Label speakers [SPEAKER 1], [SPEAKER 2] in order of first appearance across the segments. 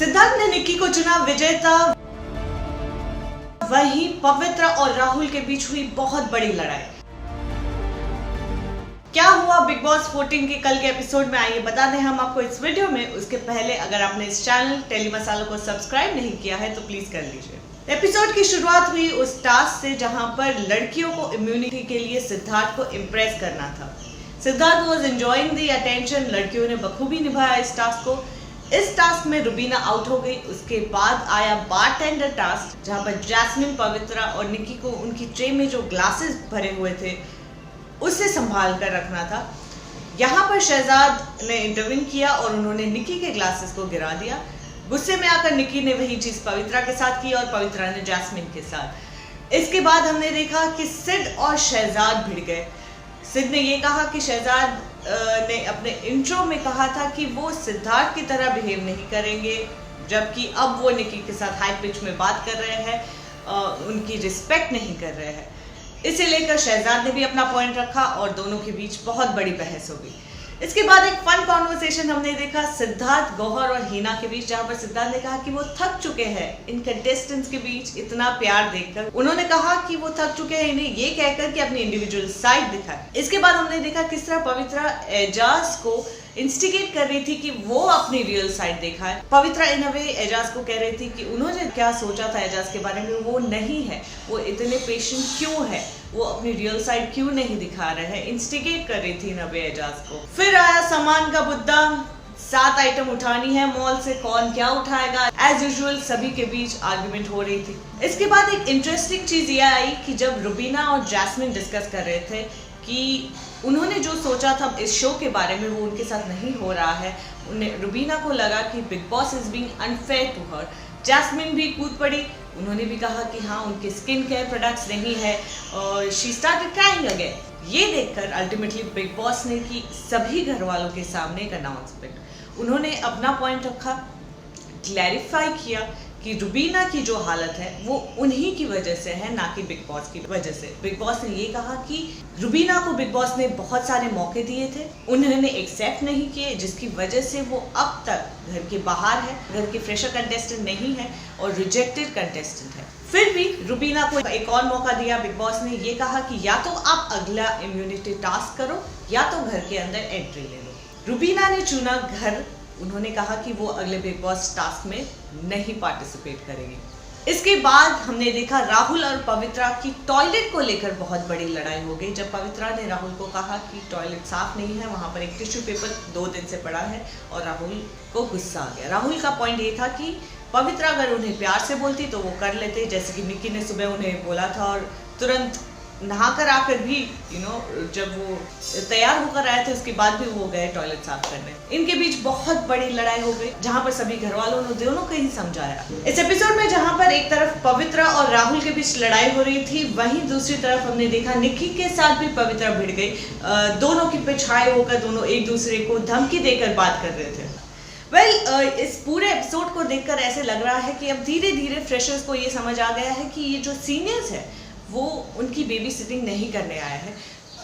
[SPEAKER 1] सिद्धार्थ ने निक्की को चुना विजेता। वहीं पवित्रा और राहुल के बीच हुई बहुत बड़ी लड़ाई। क्या हुआ बिग बॉस 14 के कल के एपिसोड में, आइए बता दें हम आपको इस वीडियो में। उसके पहले अगर आपने इस चैनल टेली मसाला को सब्सक्राइब नहीं किया है तो प्लीज कर लीजिए। एपिसोड की शुरुआत हुई उस टास्क से जहां पर लड़कियों को इम्यूनिटी के लिए सिद्धार्थ को इम्प्रेस करना था। Siddharth was enjoying the attention. लड़कियों ने बखूबी निभाया इस टास्क को। इस टास्क में रुबीना आउट हो गई। उसके बाद आया बारटेंडर टास्क, जहां पर जैस्मिन, पवित्रा और निक्की को उनकी ट्रे में जो ग्लासेस भरे हुए थे उससे संभाल कर रखना था। यहाँ पर शहजाद ने इंटरवीन किया और उन्होंने निक्की के ग्लासेस को गिरा दिया। गुस्से में आकर निक्की ने वही चीज पवित्रा के साथ की और पवित्रा ने जैस्मिन के साथ। इसके बाद हमने देखा कि सिड और शहजाद भिड़ गए। सिड ने ये कहा कि शहजाद ने अपने इंट्रो में कहा था कि वो सिद्धार्थ की तरह बिहेव नहीं करेंगे, जबकि अब वो निक्की के साथ हाई पिच में बात कर रहे हैं, उनकी रिस्पेक्ट नहीं कर रहे हैं। इसे लेकर शहजाद ने भी अपना पॉइंट रखा और दोनों के बीच बहुत बड़ी बहस हो गई। इसके बाद एक फन कॉन्वर्सेशन हमने देखा सिद्धार्थ, गौहर और हीना के बीच, जहां पर सिद्धार्थ ने कहा कि वो थक चुके हैं इन कंटेस्टेंट्स के बीच इतना प्यार देखकर। उन्होंने कहा कि वो थक चुके हैं इन्हें ये कहकर कि अपनी इंडिविजुअल साइड दिखाए। इसके बाद हमने देखा किस तरह पवित्रा एजाज को इंस्टिगेट कर रही थी कि वो अपनी रियल साइड दिखाए। पवित्रा इन अ वे एजाज को कह रही थी कि उन्होंने क्या सोचा था एजाज के बारे में वो नहीं है, वो इतने पेशेंट क्यों है, वो अपनी रियल साइड क्यों नहीं दिखा रहे हैं। इंस्टिगेट कर रही थी इन अ वे एजाज को। फिर आया सामान का मुद्दा। 7 आइटम उठानी है मॉल से, कौन क्या उठाएगा। एज यूजुअल सभी के बीच आर्ग्यूमेंट हो रही थी। इसके बाद एक इंटरेस्टिंग चीज ये आई कि जब रुबीना और जैस्मिन डिस्कस कर रहे थे कि उन्होंने जो सोचा था इस शो के बारे में वो उनके साथ नहीं हो रहा है। उन्हें रुबीना को लगा कि Bigg Boss is being unfair to her. Jasmin भी कूद पड़ी। उन्होंने भी कहा कि हाँ उनके स्किन केयर प्रोडक्ट्स नहीं है और शी स्टार्टेड क्राइंग अगेन। ये देखकर अल्टीमेटली बिग बॉस ने की सभी घर वालों के सामने एक अनाउंसमेंट। उन्होंने अपना पॉइंट रखा, क्लैरिफाई किया कि रुबीना की जो हालत है वो उन्हीं की वजह से है, ना कि बिग बॉस की वजह से। बिग बॉस ने ये कहा कि रुबीना को बिग बॉस ने बहुत सारे मौके दिए थे, उन्होंने एक्सेप्ट नहीं किए, जिसकी वजह से वो अब तक घर के बाहर है, घर के फ्रेशर कंटेस्टेंट नहीं है और रिजेक्टेड कंटेस्टेंट है। फिर भी रुबीना को एक और मौका दिया बिग बॉस ने। ये कहा कि या तो आप अगला इम्यूनिटी टास्क करो या तो घर के अंदर एंट्री ले लो। रुबीना ने चुना घर। उन्होंने कहा कि वो अगले बिग बॉस टास्क में नहीं पार्टिसिपेट करेगी। इसके बाद हमने देखा राहुल और पवित्रा की टॉयलेट को लेकर बहुत बड़ी लड़ाई हो गई। जब पवित्रा ने राहुल को कहा कि टॉयलेट साफ नहीं है, वहां पर एक टिश्यू पेपर 2 दिन से पड़ा है, और राहुल को गुस्सा आ गया। राहुल का पॉइंट ये था कि पवित्रा अगर उन्हें प्यार से बोलती तो वो कर लेते, जैसे कि निक्की ने सुबह उन्हें बोला था और तुरंत नहाकर आकर भी जब वो तैयार होकर आए थे उसके बाद भी वो गए टॉयलेट साफ करने। इनके बीच बहुत बड़ी लड़ाई हो गई, जहां पर सभी घर वालों ने दोनों को ही समझाया। इस एपिसोड में जहां पर एक तरफ पवित्रा और राहुल के बीच लड़ाई हो रही थी, वहीं दूसरी तरफ हमने देखा निक्की के साथ भी पवित्रा भिड़ गई। दोनों की पिछाई होकर दोनों एक दूसरे को धमकी देकर बात कर रहे थे। इस पूरे एपिसोड को देखकर ऐसे लग रहा है कि अब धीरे धीरे फ्रेशर्स को ये समझ आ गया है कि ये जो सीनियर्स है वो उनकी बेबी सिटिंग नहीं करने आया है,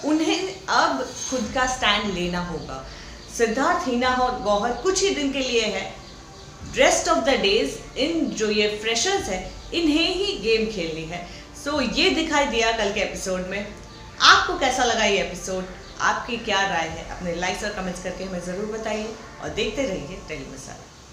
[SPEAKER 1] उन्हें अब खुद का स्टैंड लेना होगा। सिद्धार्थ, हीना और गौहर कुछ ही दिन के लिए है, rest of the days in जो ये फ्रेशर्स है इन्हें ही गेम खेलनी है। सो ये दिखाई दिया कल के एपिसोड में। आपको कैसा लगा ये एपिसोड, आपकी क्या राय है, अपने लाइक्स और कमेंट्स करके हमें ज़रूर बताइए और देखते रहिए टेली मसाला।